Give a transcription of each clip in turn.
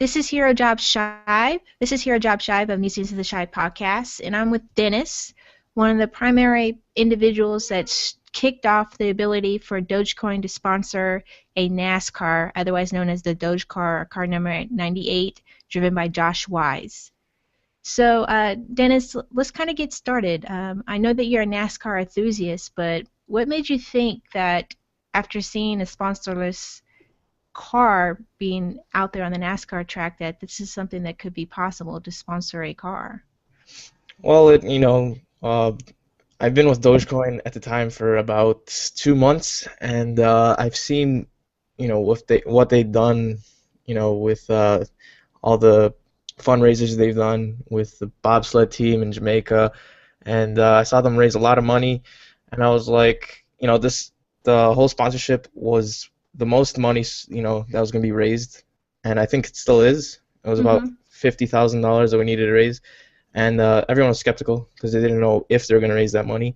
This is Hero Job Shibe. This is Hero Job Shibe of Musings of the Shibe podcast, and I'm with Denis, one of the primary individuals that's kicked off the ability for Dogecoin to sponsor a NASCAR, otherwise known as the Dogecar, car number 98, driven by Josh Wise. So, Denis, let's kind of get started. I know that you're a NASCAR enthusiast, but what made you think that after seeing a sponsorless car being out there on the NASCAR track that this is something that could be possible to sponsor a car? Well, I've been with Dogecoin at the time for about 2 months, and I've seen, what they've done, with all the fundraisers they've done with the bobsled team in Jamaica, and I saw them raise a lot of money, and I was like, the whole sponsorship was the most money, that was going to be raised, and I think it still is. It was about Mm-hmm. $50,000 that we needed to raise, and everyone was skeptical because they didn't know if they were going to raise that money.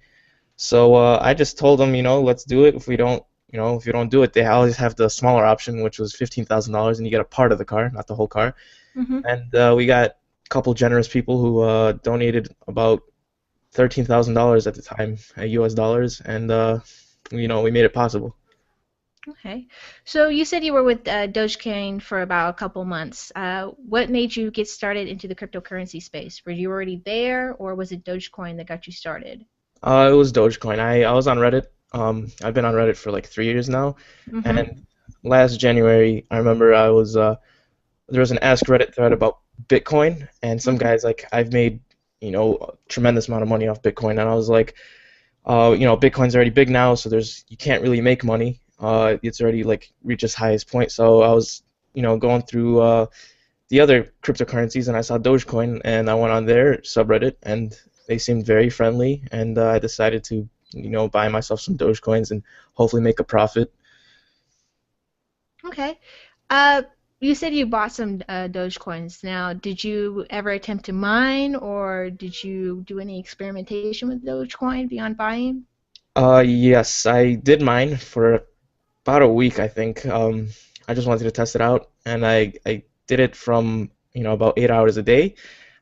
So I just told them, let's do it. If we don't, if you don't do it, they always have the smaller option, which was $15,000, and you get a part of the car, not the whole car. Mm-hmm. And we got a couple generous people who donated about $13,000 at the time, U.S. dollars, and we made it possible. Okay. So you said you were with Dogecoin for about a couple months. What made you get started into the cryptocurrency space? Were you already there, or was it Dogecoin that got you started? It was Dogecoin. I was on Reddit. I've been on Reddit for like 3 years now, Mm-hmm. and last January, I remember there was an Ask Reddit thread about Bitcoin, and some Mm-hmm. guys like, I've made, a tremendous amount of money off Bitcoin, and I was like, Bitcoin's already big now, so you can't really make money. It's already like reached its highest point. So I was, going through the other cryptocurrencies, and I saw Dogecoin, and I went on their subreddit, and they seemed very friendly, and I decided to, buy myself some Dogecoins and hopefully make a profit. Okay. Uh, you said you bought some Dogecoins. Now, did you ever attempt to mine, or did you do any experimentation with Dogecoin beyond buying? Yes, I did mine for about a week, I think. I just wanted to test it out, and I did it from, about 8 hours a day.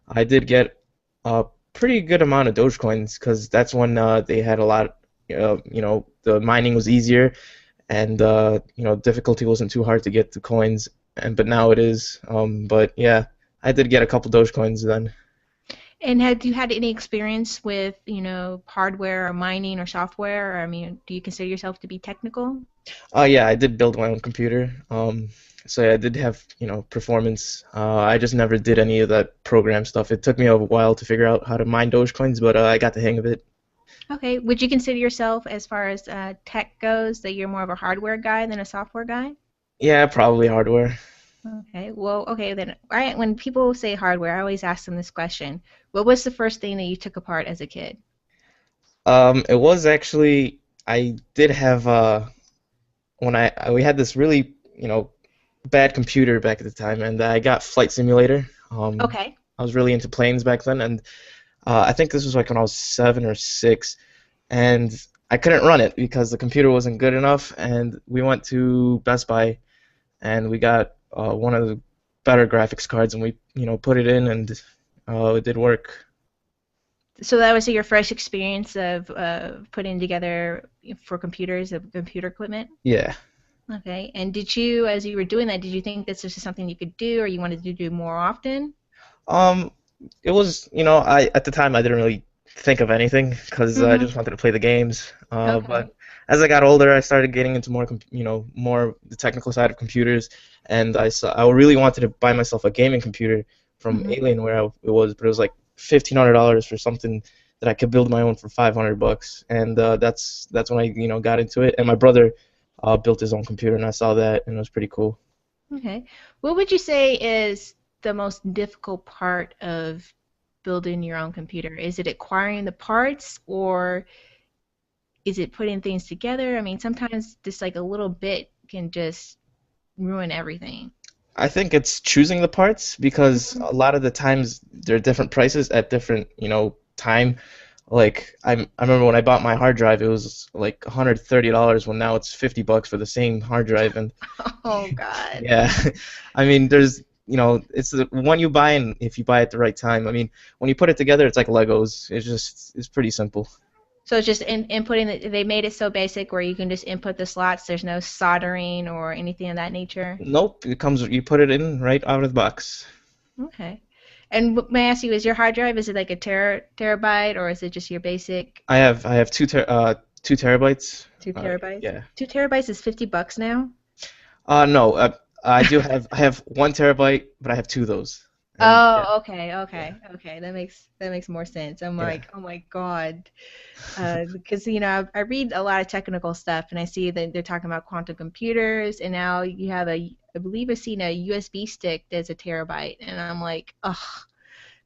I did get a pretty good amount of Dogecoins because that's when they had a lot, the mining was easier, and difficulty wasn't too hard to get the coins, but now it is. But yeah, I did get a couple Dogecoins then. And have you had any experience with, hardware or mining or software? Or, I mean, do you consider yourself to be technical? Yeah, I did build my own computer. So yeah, I did have, performance. I just never did any of that program stuff. It took me a while to figure out how to mine Dogecoins, but I got the hang of it. Okay. Would you consider yourself, as far as tech goes, that you're more of a hardware guy than a software guy? Yeah, probably hardware. Okay. Well, okay then. When people say hardware, I always ask them this question. What was the first thing that you took apart as a kid? It was actually I did have when we had this really, bad computer back at the time, and I got Flight Simulator. Okay. I was really into planes back then, and I think this was like when I was 7 or 6, and I couldn't run it because the computer wasn't good enough. And we went to Best Buy, and we got one of the better graphics cards, and we, put it in, and it did work. So that was your first experience of putting together for computers, of computer equipment? Yeah. Okay. And did you, as you were doing that, did you think this was something you could do or you wanted to do more often? Um, it was, I at the time I didn't really think of anything because I Mm-hmm. just wanted to play the games. Okay. But as I got older, I started getting into more, more the technical side of computers, and I really wanted to buy myself a gaming computer from Mm-hmm. Alienware. It was, but it was like $1,500 for something that I could build my own for $500, and that's when I, got into it. And my brother built his own computer, and I saw that, and it was pretty cool. Okay. What would you say is the most difficult part of building your own computer? Is it acquiring the parts or is it putting things together? I mean, sometimes just like a little bit can just ruin everything. I think it's choosing the parts because Mhm. a lot of the times they're different prices at different, time. Like I remember when I bought my hard drive, it was like $130 when now it's $50 for the same hard drive. And Oh God. yeah, I mean, there's, it's the one you buy, and if you buy at the right time, I mean, when you put it together, it's like Legos. It's pretty simple. So it's just inputting. They made it so basic where you can just input the slots. There's no soldering or anything of that nature. Nope, you put it in right out of the box. Okay. And may I ask you, is your hard drive, is it like a terabyte or is it just your basic I have 2 terabytes. 2 terabytes? Yeah. 2 terabytes is $50 now? No, I have 1 terabyte, but I have two of those. And yeah, Oh, okay, yeah, okay, okay. That makes more sense. I'm yeah, like, oh my God, because I read a lot of technical stuff and I see that they're talking about quantum computers, and now you have I believe I've seen a USB stick that's a terabyte, and I'm like, ugh,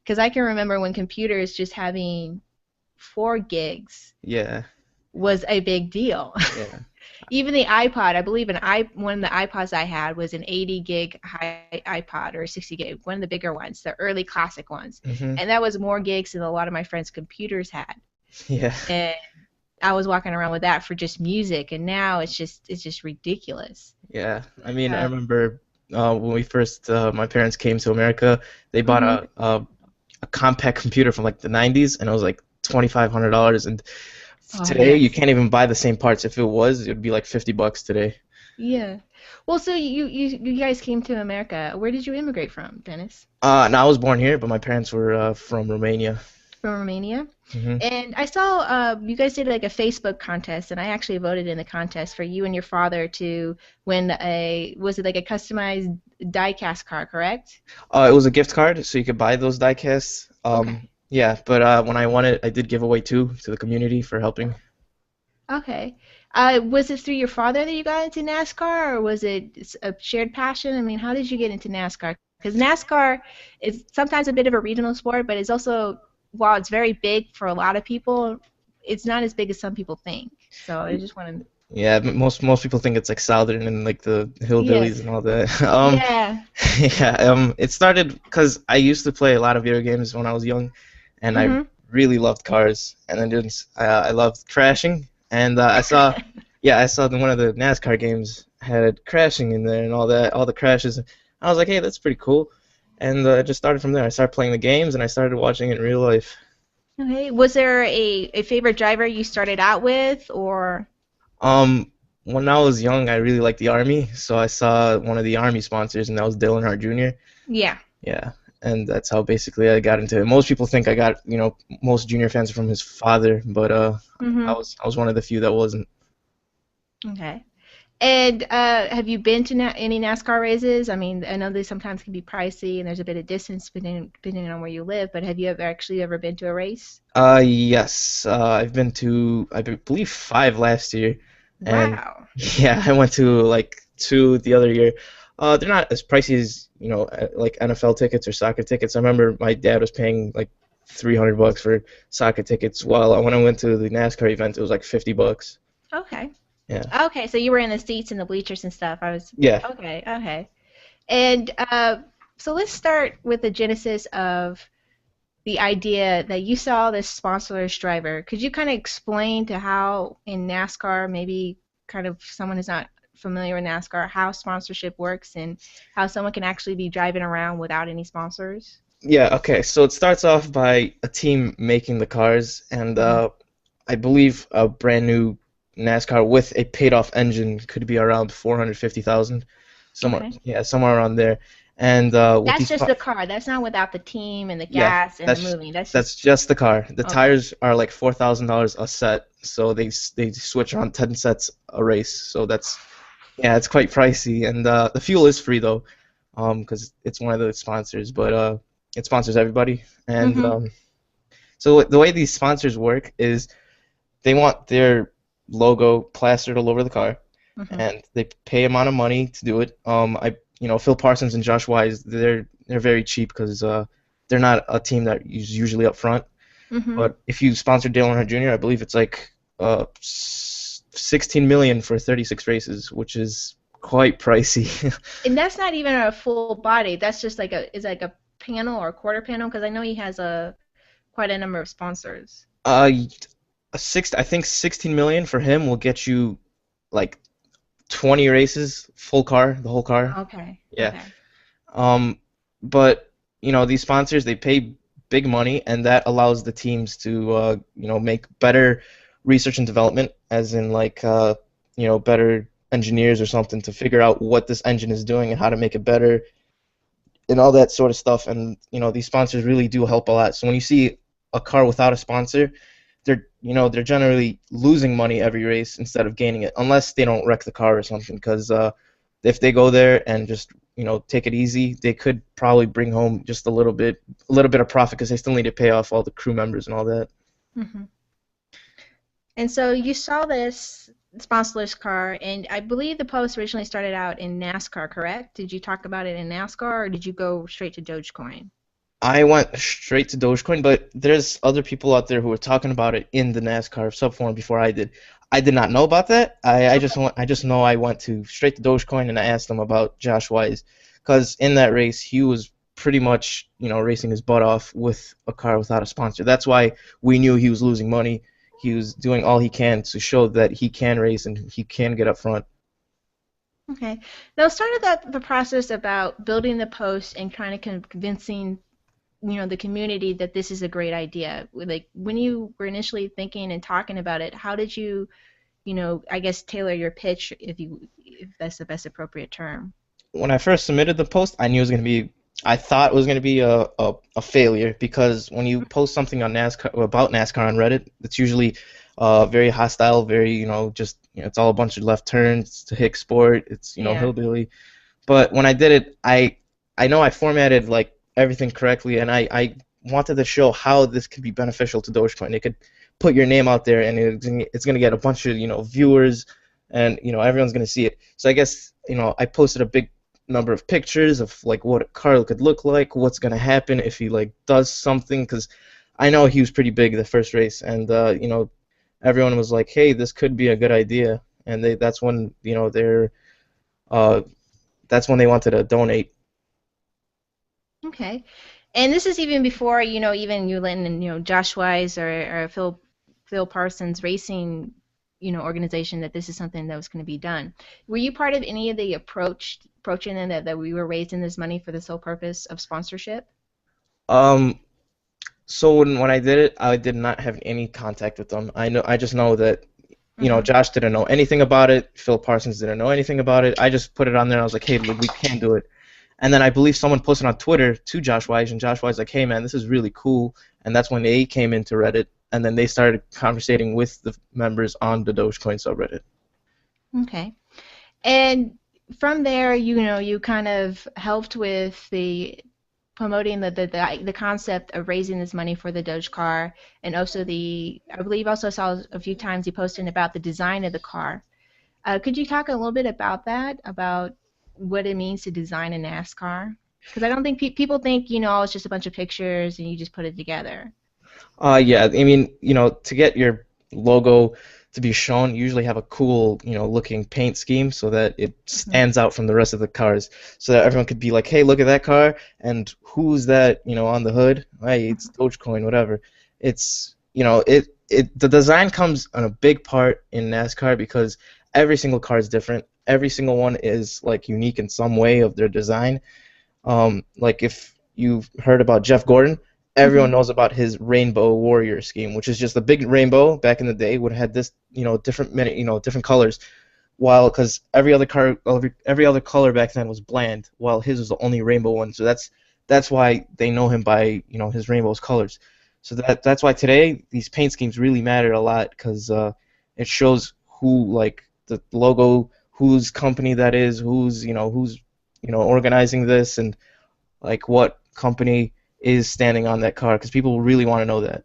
because I can remember when computers just having 4 gigs yeah, was a big deal. yeah. Even the iPod, I believe one of the iPods I had was an 80 gig high iPod or 60 gig, one of the bigger ones, the early classic ones. Mhm. And that was more gigs than a lot of my friends' computers had. Yeah, And I was walking around with that for just music, and now it's just ridiculous. yeah. I mean, I Uh, remember when we first my parents came to America, they bought mhm. a compact computer from like the 90s, and it was like $2,500. And Oh today you yes. can't even buy the same parts. If it was, it'd be like $50 today. Yeah. Well, so you guys came to America. Where did you immigrate from, Dennis? And I was born here, but my parents were from Romania. From Romania? Hmm. And I saw you guys did like a Facebook contest, and I actually voted in the contest for you and your father to win was it like a customized die-cast car, correct? It was a gift card, so you could buy those die casts. Okay. Yeah, but when I won it, I did give away two to the community for helping. Okay. Was it through your father that you got into NASCAR, or was it a shared passion? I mean, how did you get into NASCAR? Because NASCAR is sometimes a bit of a regional sport, but it's also, while it's very big for a lot of people, it's not as big as some people think. So I just want to. Yeah, most people think it's like Southern and like the hillbillies Yes. and all that. Yeah. Yeah, it started because I used to play a lot of video games when I was young, and I Mhm. really loved cars. And then I loved crashing, and I saw one of the NASCAR games had crashing in there and all that, all the crashes. I was like, hey, that's pretty cool, and it just started from there. I started playing the games, and I started watching it in real life. Okay. Was there a favorite driver you started out with, or? When I was young, I really liked the Army, so I saw one of the Army sponsors, and that was Dylan Hart Jr. Yeah. Yeah, and that's how basically I got into it. Most people think I got, most junior fans are from his father, but Mhm. I was one of the few that wasn't. Okay. And have you been to any NASCAR races? I mean, I know they sometimes can be pricey, and there's a bit of distance depending on where you live. But have you ever been to a race? Yes, I've been to, I believe, 5 last year, and Wow. yeah, I went to like 2 the other year. They're not as pricey as, like NFL tickets or soccer tickets. I remember my dad was paying like $300 for soccer tickets, while when I went to the NASCAR event, it was like $50. Okay. Yeah. Okay. So you were in the seats and the bleachers and stuff. I was. Yeah. Okay. Okay. And so let's start with the genesis of the idea that you saw this sponsorless driver. Could you kind of explain to how in NASCAR, maybe kind of someone who's not familiar with NASCAR, how sponsorship works and how someone can actually be driving around without any sponsors? Yeah, okay. So it starts off by a team making the cars, and Hmm. I believe a brand new NASCAR with a paid-off engine could be around 450,000, somewhere, Okay. yeah, somewhere around there. And with That's these, just the car. That's not without the team and the yeah, gas and the moving. That's that's just just the car. The okay. tires are like $4,000 a set, so they switch around 10 sets a race. So that's, yeah, it's quite pricey, and the fuel is free though, because it's one of the sponsors, but it sponsors everybody, and Hmm. so the way these sponsors work is they want their logo plastered all over the car, Hmm. and they pay a amount of money to do it. Phil Parsons and Josh Wise, they're very cheap because they're not a team that is usually up front. Hmm. But if you sponsor Dale Earnhardt Jr., I believe it's like 16 million for 36 races, which is quite pricey. And that's not even a full body. That's just like a panel or a quarter panel because I know he has a quite a number of sponsors. uh, I think 16 million for him will get you like 20 races, full car, the whole car. Okay. Yeah. Okay. but these sponsors, they pay big money, and that allows the teams to make better research and development, as in like better engineers or something to figure out what this engine is doing and how to make it better and all that sort of stuff. And these sponsors really do help a lot. So when you see a car without a sponsor, they're generally losing money every race instead of gaining it, unless they don't wreck the car or something. Because if they go there and just take it easy, they could probably bring home just a little bit of profit, because they still need to pay off all the crew members and all that. Hmm. And so you saw this sponsorless car, and I believe the post originally started out in NASCAR, correct? Did you talk about it in NASCAR, or did you go straight to Dogecoin? I went straight to Dogecoin, but there's other people out there who were talking about it in the NASCAR subforum before I did. I did not know about that. I just know I went to straight to Dogecoin, and I asked them about Josh Wise, because in that race he was pretty much racing his butt off with a car without a sponsor. That's why we knew he was losing money. He was doing all he can to show that he can race and he can get up front. Okay. Now, started that the process about building the post and kind of convincing the community that this is a great idea. Like when you were initially thinking and talking about it, how did you, I guess tailor your pitch, if that's the best appropriate term? When I first submitted the post, I thought it was going to be a failure, because when you post something on NASCAR about NASCAR on Reddit, it's usually very hostile, very, just, it's all a bunch of left turns, it's a hick sport, it's, Yeah. hillbilly. But when I did it, I know I formatted like everything correctly, and I wanted to show how this could be beneficial to Dogecoin. It could put your name out there, and it's going to get a bunch of, viewers, and, everyone's going to see it. So I guess, I posted a big number of pictures of like what a car could look like, what's gonna happen if he like does something, because I know he was pretty big the first race, and everyone was like, hey, this could be a good idea, and that's when uh, that's when they wanted to donate. Okay. And this is even before, even you letting, Josh Wise or Phil Parsons Racing, organization that this is something that was going to be done. Were you part of any of the approaching them that we were raising this money for the sole purpose of sponsorship? Um, so when I did it, I did not have any contact with them. I just know that Mm-hmm. Josh didn't know anything about it. Phil Parsons didn't know anything about it. I just put it on there, and I was like, hey, look, we can do it. And then I believe someone posted on Twitter to Josh Wise, and Josh Wise like, hey man, this is really cool. And that's when they came into Reddit, and then they started conversating with the members on the Dogecoin subreddit. Okay. And from there, you kind of helped with the promoting the concept of raising this money for the Doge car, and also I believe also saw a few times you posted about the design of the car. Could you talk a little bit about that, about what it means to design a NASCAR? Because I don't think people think, it's just a bunch of pictures and you just put it together. Yeah, I mean, to get your logo to be shown, you usually have a cool, looking paint scheme so that it Hmm. stands out from the rest of the cars, so that everyone could be like, hey, look at that car, and who's that, on the hood? Hey, it's Dogecoin, whatever. It's, the design comes on a big part in NASCAR, because every single car is different. Every single one is like unique in some way of their design. Like if you've heard about Jeff Gordon, Hmm. everyone knows about his Rainbow Warrior scheme, which is just a big rainbow. Back in the day, would have had this, different colors. While because every other color back then was bland, while his was the only rainbow one. So that's why they know him by his rainbow's colors. So that's why today these paint schemes really matter a lot, because it shows who, like, the logo, whose company that is, who's organizing this, and like what company is standing on that car, because people really want to know that.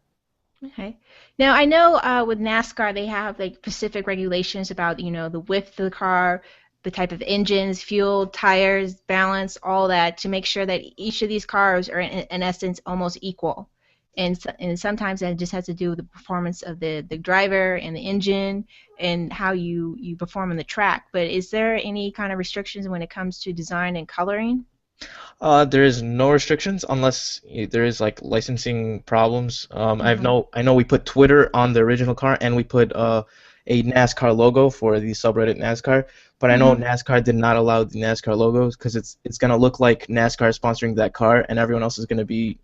Okay. Now I know with NASCAR they have like specific regulations about the width of the car, the type of engines, fuel, tires, balance, all that to make sure that each of these cars are in essence almost equal. And sometimes that just has to do with the performance of the driver and the engine and how you perform on the track. But is there any kind of restrictions when it comes to design and coloring? There is no restrictions unless there is like licensing problems. Mm-hmm. I know we put Twitter on the original car, and we put a NASCAR logo for the subreddit NASCAR. But I know Mm-hmm. NASCAR did not allow the NASCAR logos because it's gonna look like NASCAR sponsoring that car, and everyone else is gonna be,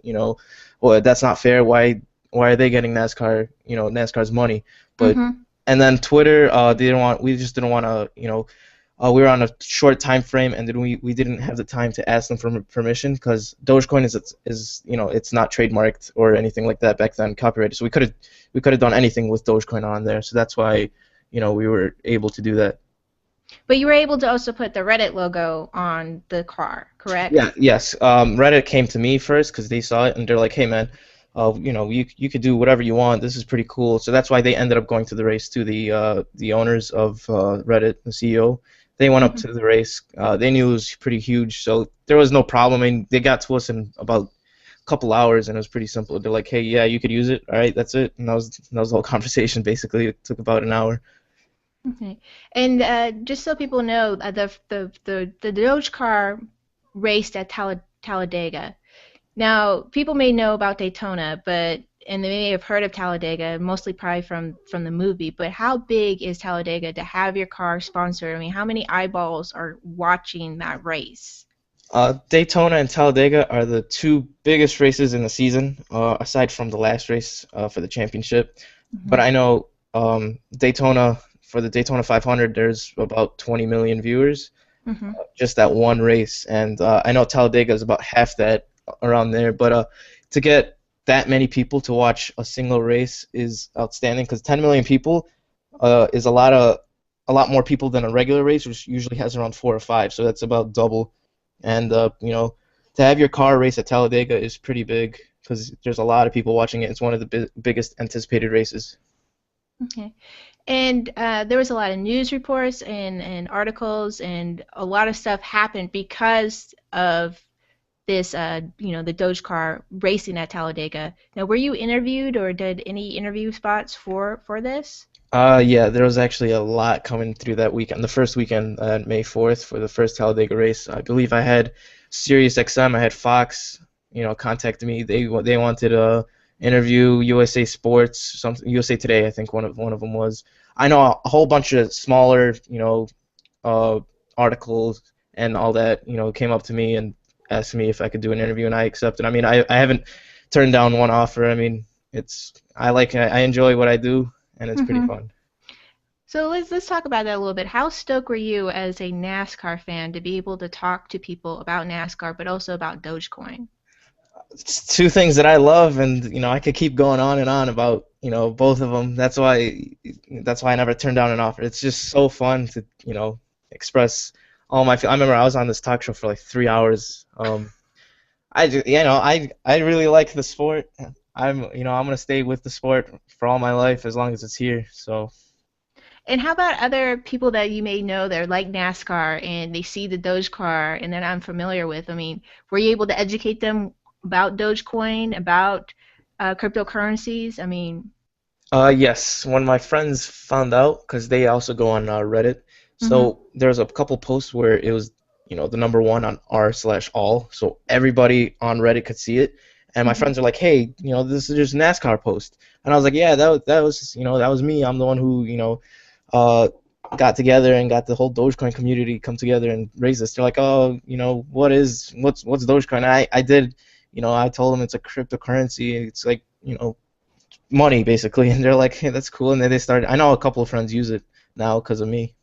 well, that's not fair. Why are they getting NASCAR, NASCAR's money? But Mm-hmm. and then Twitter, they didn't want, we just didn't want to, we were on a short time frame, and then we didn't have the time to ask them for permission because Dogecoin is it's not trademarked or anything like that back then, copyrighted. So we could have done anything with Dogecoin on there. So that's why we were able to do that. But you were able to also put the Reddit logo on the car, correct? Yeah, yes. Reddit came to me first because they saw it and they're like, "Hey, man, you could do whatever you want. This is pretty cool." So that's why they ended up going to the race too. The owners of Reddit, the CEO, they went up Mm-hmm. to the race. They knew it was pretty huge, so there was no problem. I mean, they got to us in about a couple hours, and it was pretty simple. They're like, "Hey, yeah, you could use it. All right, that's it." And that was the whole conversation. Basically, it took about an hour. Okay. And just so people know, the Dogecar raced at Talladega. Now, people may know about Daytona, but and they may have heard of Talladega, mostly probably from the movie. But how big is Talladega to have your car sponsored? I mean, how many eyeballs are watching that race? Daytona and Talladega are the two biggest races in the season, aside from the last race for the championship. But Hmm. I know Daytona, for the Daytona 500, there's about 20 million viewers, Hmm. just that one race. And I know Talladega is about half that, around there. But to get that many people to watch a single race is outstanding because 10 million people is a lot more people than a regular race, which usually has around 4 or 5. So that's about double. And to have your car race at Talladega is pretty big because there's a lot of people watching it. It's one of the biggest anticipated races. Okay. And there was a lot of news reports and articles, and a lot of stuff happened because of this, the Dogecar racing at Talladega. Now, were you interviewed or did any interview spots for this? Yeah, there was actually a lot coming through that weekend. The first weekend, May 4th, for the first Talladega race. I believe I had Sirius XM, I had Fox, contacted me. They wanted to interview USA Sports, something USA Today, I think one of them was. I know a whole bunch of smaller, uh, articles and all that, came up to me and asked me if I could do an interview, and I accepted. I mean, I haven't turned down one offer. I mean, I enjoy what I do, and it's pretty Hmm. fun. So let's talk about that a little bit. How stoked were you as a NASCAR fan to be able to talk to people about NASCAR, but also about Dogecoin? It's two things that I love, and I could keep going on and on about both of them. That's why I never turned down an offer. It's just so fun to express all my. I remember I was on this talk show for like 3 hours. I really like the sport. I'm gonna stay with the sport for all my life as long as it's here. So. And how about other people that you may know that are like NASCAR and they see the Dogecar and they're not familiar with? I mean, were you able to educate them about Dogecoin, about cryptocurrencies? I mean, Yes, when my friends found out, because they also go on Reddit, hmm. so there's a couple posts where it was, the number one on r/all, so everybody on Reddit could see it. And my Hmm. friends are like, "Hey, this is just a NASCAR post," and I was like, "Yeah, that was me. I'm the one who, uh, got together and got the whole Dogecoin community come together and raise this." They're like, "Oh, what's Dogecoin?" I did, I told them it's a cryptocurrency. It's like, money basically, and they're like, "Hey, that's cool." And then they started. I know a couple of friends use it now because of me.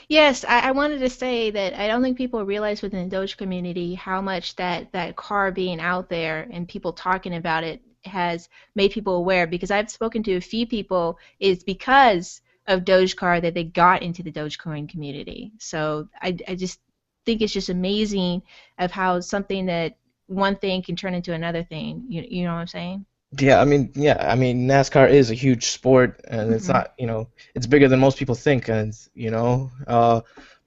Yes, I wanted to say that I don't think people realize within the Doge community how much that car being out there and people talking about it has made people aware. Because I've spoken to a few people, it's because of Dogecar that they got into the Dogecoin community. So I just think it's just amazing of how something that one thing can turn into another thing. You know what I'm saying? Yeah, I mean, NASCAR is a huge sport, and it's Hmm. not, it's bigger than most people think. And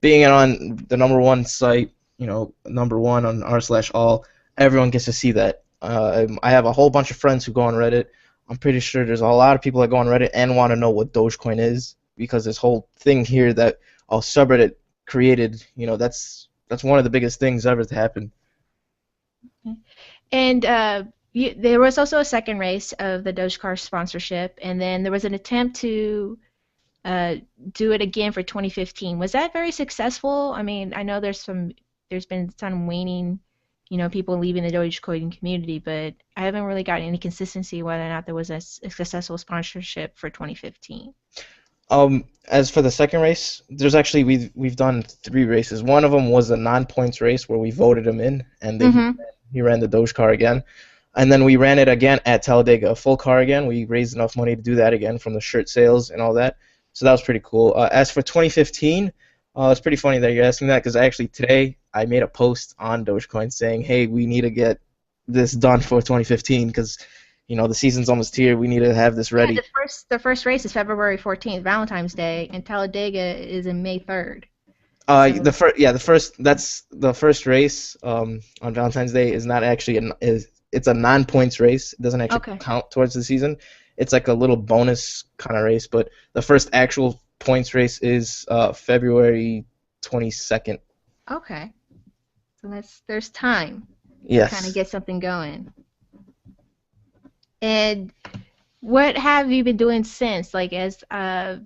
being on the number one site, number one on r/all, everyone gets to see that. I have a whole bunch of friends who go on Reddit. I'm pretty sure there's a lot of people that go on Reddit and want to know what Dogecoin is because this whole thing here that a subreddit created, that's one of the biggest things ever to happen. And there was also a second race of the Dogecoin sponsorship, and then there was an attempt to uh, do it again for 2015. Was that very successful? I mean, I know there's been some waning, people leaving the Dogecoin community, but I haven't really gotten any consistency whether or not there was a successful sponsorship for 2015. As for the second race, there's actually we've done three races. One of them was a non-points race where we voted him in, and then Mm-hmm. he ran the Dogecar again. And then we ran it again at Talladega, a full car again. We raised enough money to do that again from the shirt sales and all that. So that was pretty cool. As for 2015, it's pretty funny that you're asking that because actually today I made a post on Dogecoin saying, hey, we need to get this done for 2015 because the season's almost here. We need to have this Yeah, ready. the first race is February 14th, Valentine's Day, and Talladega is in May 3rd. So That's the first race on Valentine's Day is not actually it's a non-points race. It doesn't actually okay, count towards the season. It's like a little bonus kind of race, but the first actual points race is February 22nd. okay. So there's time to kind of Yes. get something going. And what have you been doing since? Like, as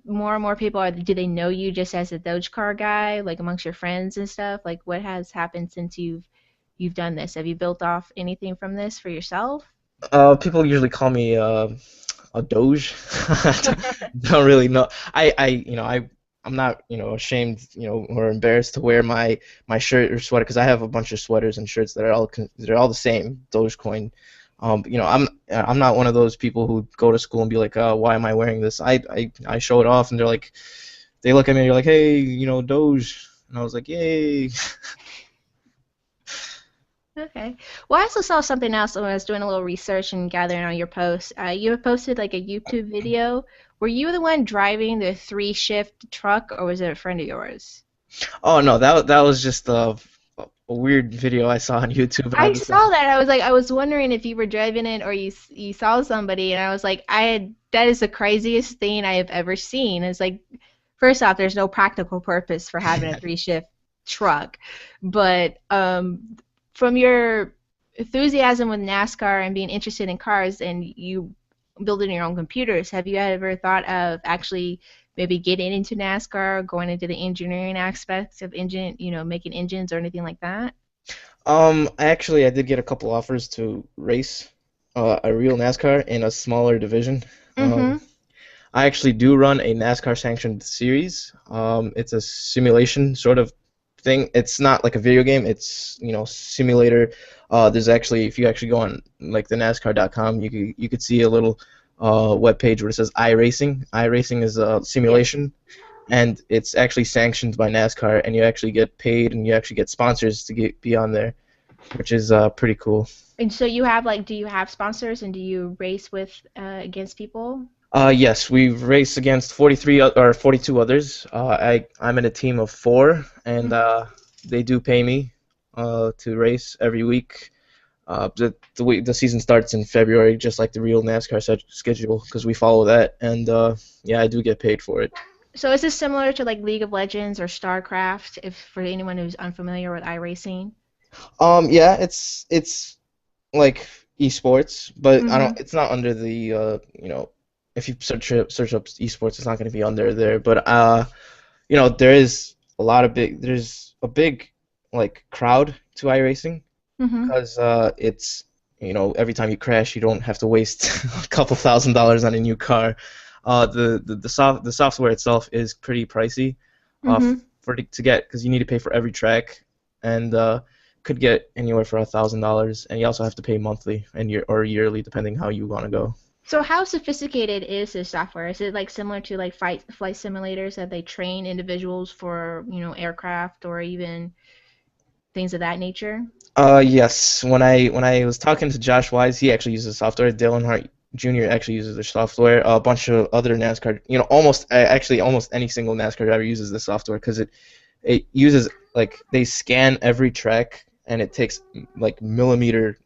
more and more people do they know you just as a Dogecar guy, like amongst your friends and stuff? Like, what has happened since you've done this? Have you built off anything from this for yourself? People usually call me a Doge. Don't really know. I'm not, ashamed, or embarrassed to wear my shirt or sweater because I have a bunch of sweaters and shirts that are they're all the same, Dogecoin. I'm not one of those people who go to school and be like, why am I wearing this? I show it off and they look at me and they're like, hey, Doge, and I was like, yay. Okay. Well, I also saw something else when I was doing a little research and gathering on your post. You have posted like a YouTube video. Were you the one driving the three-shift truck, or was it a friend of yours? Oh no, that was just a weird video I saw on YouTube, and I I just saw that. I was wondering if you were driving it or you saw somebody, and I was like, that is the craziest thing I have ever seen. It's like, first off, there's no practical purpose for having a three-shift truck, but from your enthusiasm with NASCAR and being interested in cars and you building your own computers, have you ever thought of actually maybe getting into NASCAR, going into the engineering aspects of making engines or anything like that? I did get a couple offers to race a real NASCAR in a smaller division. Mm-hmm. I actually do run a NASCAR sanctioned series. It's a simulation sort of thing. It's not like a video game. It's simulator. There's actually if you actually go on like the NASCAR.com, you could see a little web page where it says iRacing. iRacing is a Yeah. simulation, and it's actually sanctioned by NASCAR, and you actually get paid and you actually get sponsors to be on there, which is pretty cool. And so do you have sponsors and do you race with against people? Yes, we've raced against 43 or 42 others. I'm in a team of four, and they do pay me to race every week. The season starts in February, just like the real NASCAR schedule, because we follow that, and yeah, I do get paid for it. So is this similar to like League of Legends or StarCraft, if for anyone who's unfamiliar with iRacing? Yeah, it's like esports, but I Mm-hmm. don't. It's not under the if you search up esports, it's not going to be under there. But there's a big like crowd to iRacing Mm-hmm. because it's every time you crash, you don't have to waste a couple $1,000s on a new car. The software itself is pretty pricey Mm-hmm. to get because you need to pay for every track and could get anywhere for $1,000, and you also have to pay monthly and or yearly depending how you want to go. So how sophisticated is this software? Is it like similar to like flight simulators that they train individuals for, aircraft or even things of that nature? Yes. When I was talking to Josh Wise, he actually uses software. Dylan Hart Jr. actually uses the software. A bunch of other NASCAR, almost any single NASCAR driver uses the software because it uses like they scan every track and it takes like millimeter,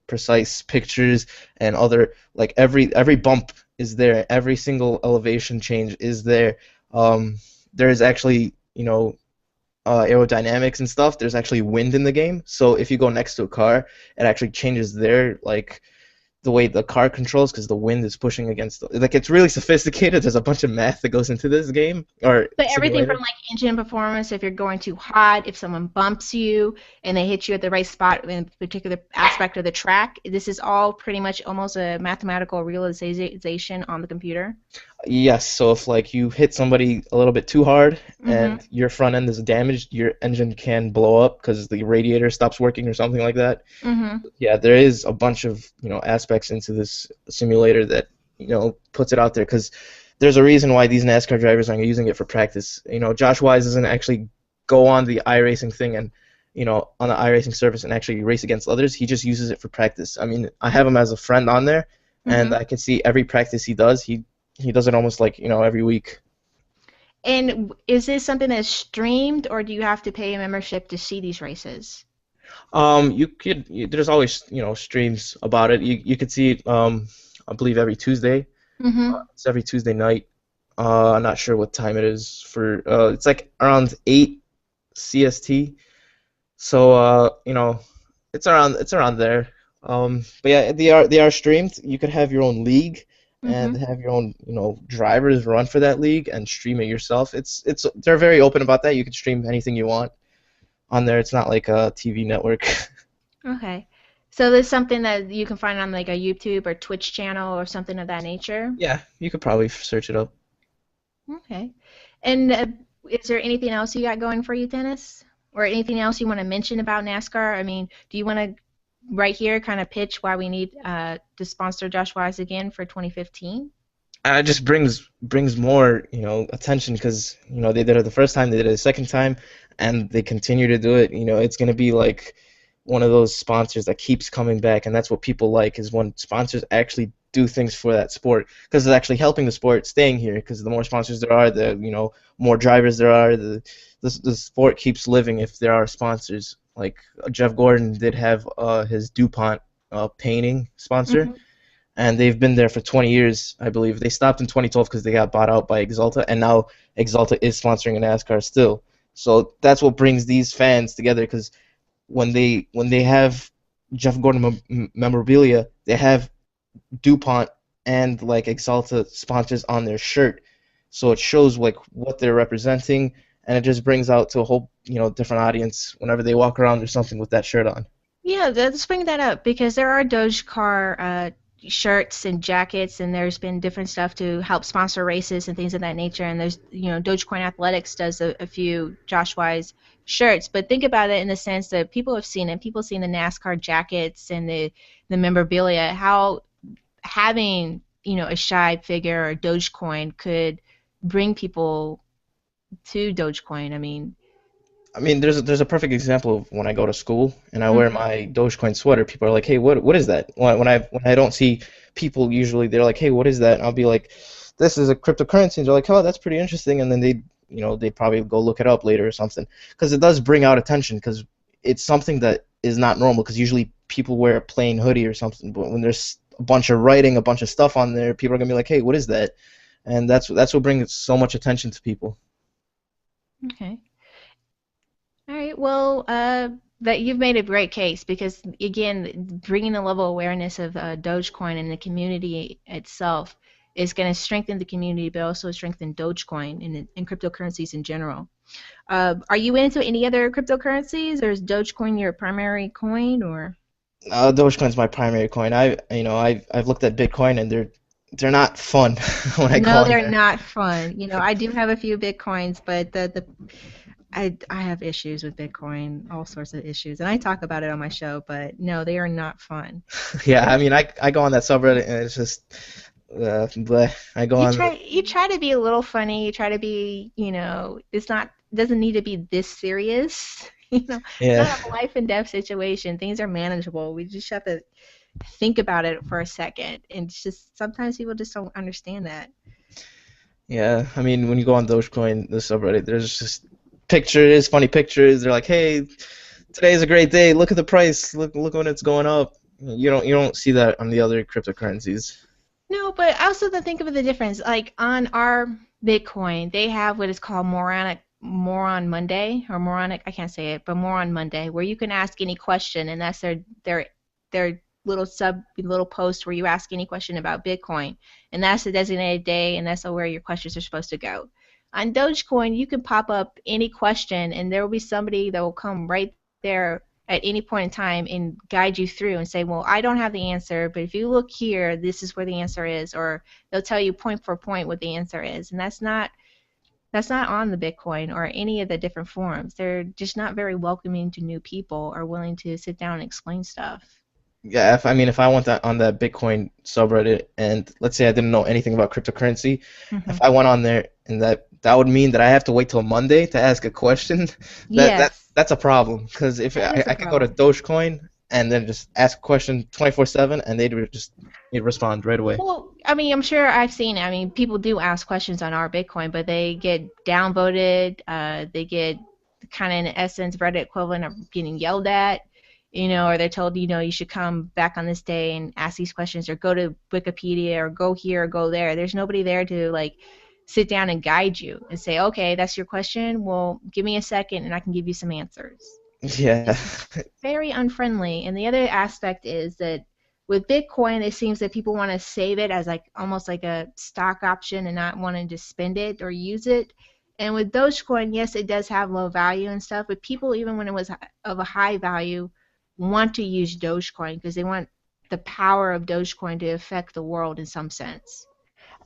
precise pictures and other like every bump is there, every single elevation change is there. There is actually aerodynamics and stuff. There's actually wind in the game, so if you go next to a car, it actually changes their like the way the car controls because the wind is pushing against like it's really sophisticated. There's a bunch of math that goes into this game or But everything from simulator. like engine performance, if you're going too hot, if someone bumps you and they hit you at the right spot in a particular aspect of the track, this is all pretty much almost a mathematical realization on the computer. Yes, so if like you hit somebody a little bit too hard Mm-hmm. and your front end is damaged, your engine can blow up because the radiator stops working or something like that. Mm-hmm. Yeah, there is a bunch of, aspects into this simulator that, puts it out there because there's a reason why these NASCAR drivers are using it for practice. Josh Wise doesn't actually go on the iRacing thing and, on the iRacing service and actually race against others. He just uses it for practice. I mean, I have him as a friend on there, and Mm-hmm. I can see every practice he does. He does it almost like, every week. And is this something that's streamed, or do you have to pay a membership to see these races? There's always, streams about it. You could see it, I believe every Tuesday. Mm-hmm. It's every Tuesday night. I'm not sure what time it is for. It's like around 8 CST. So it's around there. But yeah, they are streamed. You could have your own league and Mm-hmm. have your own drivers run for that league and stream it yourself. It's they're very open about that. You can stream anything you want on there. It's not like a TV network. Okay. So this is something that you can find on like a YouTube or Twitch channel or something of that nature? Yeah, you could probably search it up. Okay. And is there anything else you got going for you, Dennis? Or anything else you want to mention about NASCAR? I mean, do you want to right here kind of pitch why we need to sponsor Josh Wise again for 2015? It just brings more attention because they did it the first time, they did it the second time, and they continue to do it. It's gonna be like one of those sponsors that keeps coming back, and that's what people like is when sponsors actually do things for that sport because it's actually helping the sport staying here. Because the more sponsors there are, the more drivers there are, the sport keeps living if there are sponsors. Like Jeff Gordon did have his DuPont painting sponsor, Hmm. and they've been there for 20 years, I believe. They stopped in 2012 because they got bought out by Exalta, and now Exalta is sponsoring a NASCAR still. So that's what brings these fans together because when they have Jeff Gordon memorabilia, they have DuPont and like Exalta sponsors on their shirt. So it shows like what they're representing, and it just brings out to a whole different audience whenever they walk around or something with that shirt on. Yeah, let's bring that up because there are Dogecar shirts and jackets, and there's been different stuff to help sponsor races and things of that nature. And there's, Dogecoin Athletics does a few Josh Wise shirts. But think about it in the sense that people have seen it. People have seen the NASCAR jackets and the memorabilia. How having, a Shibe figure or Dogecoin could bring people to Dogecoin. I mean, I mean, there's a perfect example of when I go to school and I wear mhm. my Dogecoin sweater. People are like, "Hey, what is that?" When I don't see people, usually they're like, "Hey, what is that?" And I'll be like, "This is a cryptocurrency." And they're like, "Oh, that's pretty interesting." And then they probably go look it up later or something because it does bring out attention because it's something that is not normal because usually people wear a plain hoodie or something, but when there's a bunch of writing, a bunch of stuff on there, people are gonna be like, "Hey, what is that?" And that's what brings so much attention to people. Okay. All right. Well, that you've made a great case because again, bringing the level of awareness of Dogecoin and the community itself is going to strengthen the community, but also strengthen Dogecoin and cryptocurrencies in general. Are you into any other cryptocurrencies, or is Dogecoin your primary coin, or? Dogecoin's my primary coin. I've looked at Bitcoin and they're not fun when I go No, on they're there. not fun. I do have a few Bitcoins, but I have issues with Bitcoin, all sorts of issues, and I talk about it on my show. But no, they are not fun. Yeah, I mean I go on that subreddit and it's just bleh. I go on. You try to be a little funny. You try to be, it's not doesn't need to be this serious. It's Yeah, not a life and death situation. Things are manageable. We just have to think about it for a second. And it's just sometimes people just don't understand that. yeah. I mean when you go on Dogecoin, the subreddit, there's just pictures, funny pictures. They're like, hey, today's a great day. Look at the price. Look when it's going up. You don't see that on the other cryptocurrencies. No, but I also think of the difference. Like on our Bitcoin, they have what is called Moron Monday moronic. I can't say it, but Moron Monday, where you can ask any question, and that's their little post where you ask any question about Bitcoin, and that's the designated day, and that's where your questions are supposed to go. On Dogecoin, you can pop up any question, and there will be somebody that will come right there at any point in time and guide you through and say, well, I don't have the answer, but if you look here, this is where the answer is, or they'll tell you point for point what the answer is, and that's not on the Bitcoin or any of the different forums. They're just not very welcoming to new people or willing to sit down and explain stuff. Yeah, if I mean, if I went on that Bitcoin subreddit and let's say I didn't know anything about cryptocurrency, Hmm. if I went on there and that would mean that I have to wait till Monday to ask a question, Yes, that's a problem. Because if that is a I could go to problem. Dogecoin and then just ask a question 24/7 and they'd respond right away. Well, I mean, I'm sure I've seen. I mean, people do ask questions on our Bitcoin, but they get downvoted. They get kind of, in essence, Reddit equivalent of getting yelled at, or they're told, you should come back on this day and ask these questions, or go to Wikipedia, or go here, or go there. There's nobody there to like sit down and guide you and say, okay, that's your question. Well, give me a second, and I can give you some answers. Yeah. It's very unfriendly. And the other aspect is that with Bitcoin, it seems that people want to save it as like almost like a stock option and not wanting to spend it or use it. And with Dogecoin, yes, it does have low value and stuff, but people, even when it was of a high value, want to use Dogecoin because they want the power of Dogecoin to affect the world in some sense.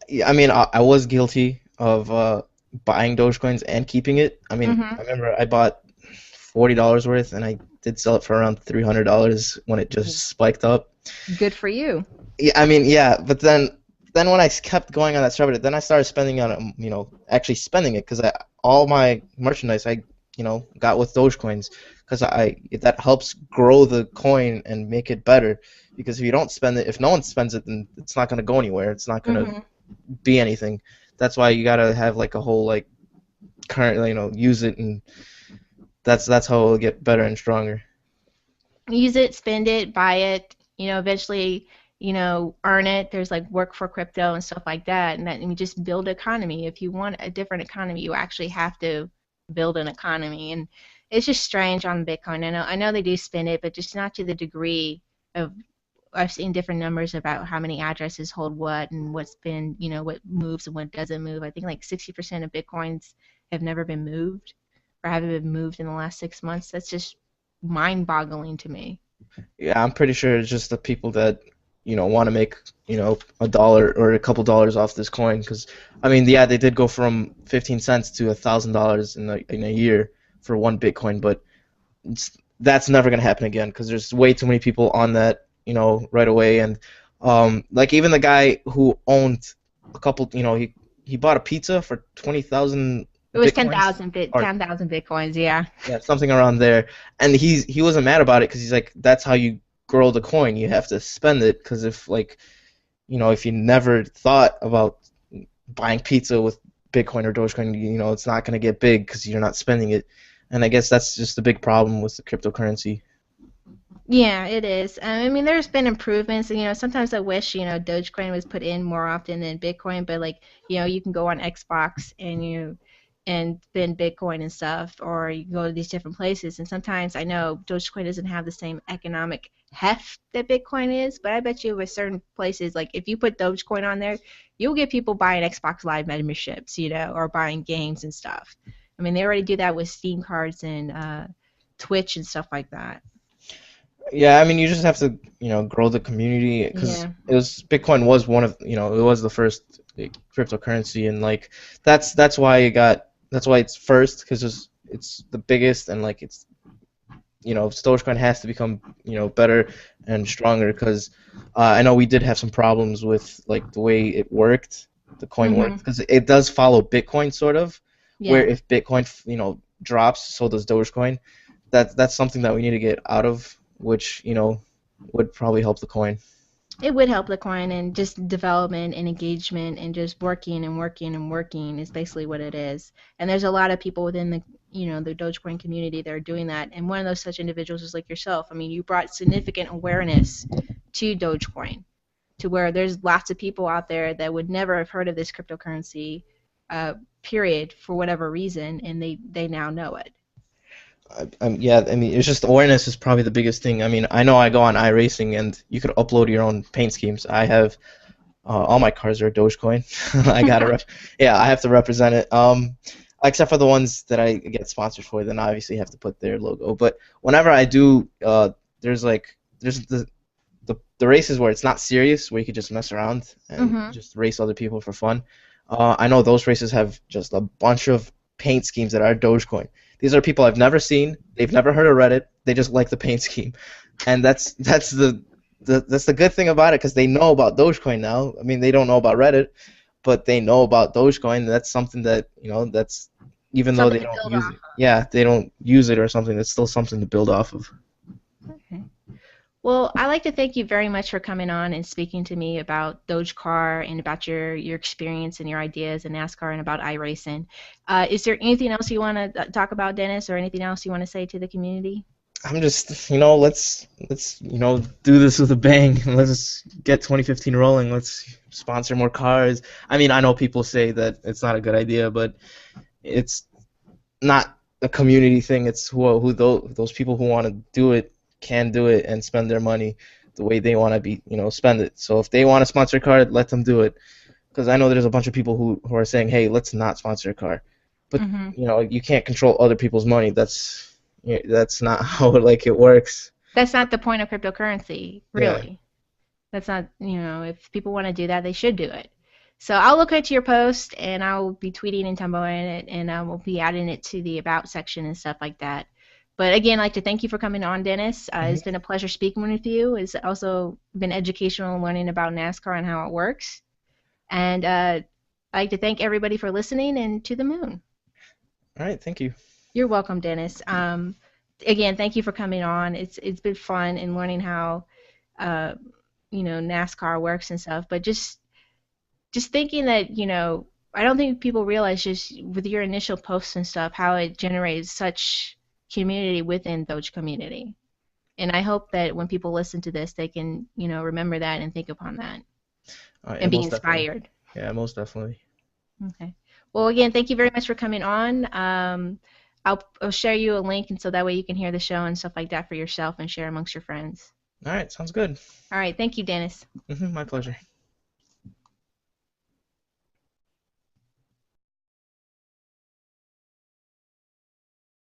Yeah, I mean, I was guilty of buying Dogecoins and keeping it. I mean, Hmm. I remember I bought $40 worth and I did sell it for around $300 when it just spiked up. Good for you. Yeah, I mean, yeah, but then when I kept going on that subreddit, then I started spending on actually spending it because all my merchandise I got with Dogecoins because I that helps grow the coin and make it better. Because if you don't spend it, if no one spends it, then it's not gonna go anywhere. It's not gonna Hmm. be anything. That's why you gotta have like a whole like current use it, and that's how it'll get better and stronger. Use it, spend it, buy it, eventually, earn it. There's like work for crypto and stuff like that, and you just build economy. If you want a different economy, you actually have to build an economy, and it's just strange on Bitcoin. I know they do spend it, but just not to the degree of. I've seen different numbers about how many addresses hold what and what's been, what moves and what doesn't move. I think like 60% of Bitcoins have never been moved or haven't been moved in the last 6 months. That's just mind-boggling to me. Yeah, I'm pretty sure it's just the people that want to make a dollar or a couple dollars off this coin. Because I mean, yeah, they did go from 15 cents to $1,000 in a year for one Bitcoin, but that's never gonna happen again because there's way too many people on that right away. And like even the guy who owned a couple, he bought a pizza for 20,000 It was Bitcoins, or 10,000 Bitcoins, yeah. yeah, something around there. And he wasn't mad about it because he's like, that's how you grow the coin. You have to spend it because if like if you never thought about buying pizza with Bitcoin or Dogecoin, it's not gonna get big because you're not spending it. And I guess that's just the big problem with the cryptocurrency. Yeah, it is. I mean, there's been improvements, and sometimes I wish, Dogecoin was put in more often than Bitcoin, but like, you can go on Xbox and spend Bitcoin and stuff, or you can go to these different places, and sometimes I know Dogecoin doesn't have the same economic heft that Bitcoin is, but I bet you with certain places, like if you put Dogecoin on there, you'll get people buying Xbox Live memberships, or buying games and stuff. I mean, they already do that with Steam cards and Twitch and stuff like that. Yeah, I mean, you just have to, grow the community because Yeah. Bitcoin was one of, it was the first cryptocurrency, and like that's why it's first because it's the biggest, and like it's, Dogecoin has to become, better and stronger because I know we did have some problems with like the way it worked, the coin worked, Mhm. because it does follow Bitcoin sort of, where Yeah. if Bitcoin, drops, so does Dogecoin. That's something that we need to get out of, which would probably help the coin. It would help the coin, and just development and engagement and just working and working and working is basically what it is. And there's a lot of people within the Dogecoin community that are doing that. And one of those such individuals is like yourself. I mean, you brought significant awareness to Dogecoin to where there's lots of people out there that would never have heard of this cryptocurrency, uh, period, for whatever reason, and they now know it. Yeah, I mean, it's just awareness is probably the biggest thing. I mean, I know I go on iRacing and you could upload your own paint schemes. I have all my cars are Dogecoin. I gotta yeah, I have to represent it. Except for the ones that I get sponsored for, then I obviously have to put their logo. But whenever I do, there's like there's the races where it's not serious, where you could just mess around and Mm-hmm. just race other people for fun. I know those races have just a bunch of paint schemes that are Dogecoin. These are people I've never seen. They've never heard of Reddit. They just like the paint scheme, and that's the good thing about it because they know about Dogecoin now. I mean, they don't know about Reddit, but they know about Dogecoin. That's something that that's even though Something they to don't build use off it. Yeah, they don't use it or something. That's still something to build off of. of. Okay. Well, I'd like to thank you very much for coming on and speaking to me about Dogecar and about your experience and your ideas in NASCAR and about iRacing. Is there anything else you want to talk about, Dennis, or anything else you want to say to the community? I'm just, let's do this with a bang. Let's get 2015 rolling. Let's sponsor more cars. I mean, I know people say that it's not a good idea, but it's not a community thing. It's who those people who want to do it can do it and spend their money the way they want to be, spend it. So if they want to sponsor a car, let them do it. Because I know there's a bunch of people who are saying, hey, let's not sponsor a car. But Hmm. you can't control other people's money. That's not how it works. That's not the point of cryptocurrency, Yeah. really. That's not, if people want to do that, they should do it. So I'll look at your post and I'll be tweeting and tumbling it and I will be adding it to the about section and stuff like that. But again, I'd like to thank you for coming on, Dennis. It's Hmm. been a pleasure speaking with you. It's also been educational learning about NASCAR and how it works. And I'd like to thank everybody for listening and to the moon. All right. Thank you. You're welcome, Dennis. Again, thank you for coming on. It's been fun and learning how uh, NASCAR works and stuff. But just thinking that, I don't think people realize just with your initial posts and stuff how it generated such community within Doge community. And I hope that when people listen to this, they can, remember that and think upon that Yeah, and be most definitely. inspired. Yeah, most definitely. Okay. Well, again, thank you very much for coming on. I'll share you a link, and so that way you can hear the show and stuff like that for yourself and share amongst your friends. All right. Sounds good. All right. Thank you, Dennis. My pleasure.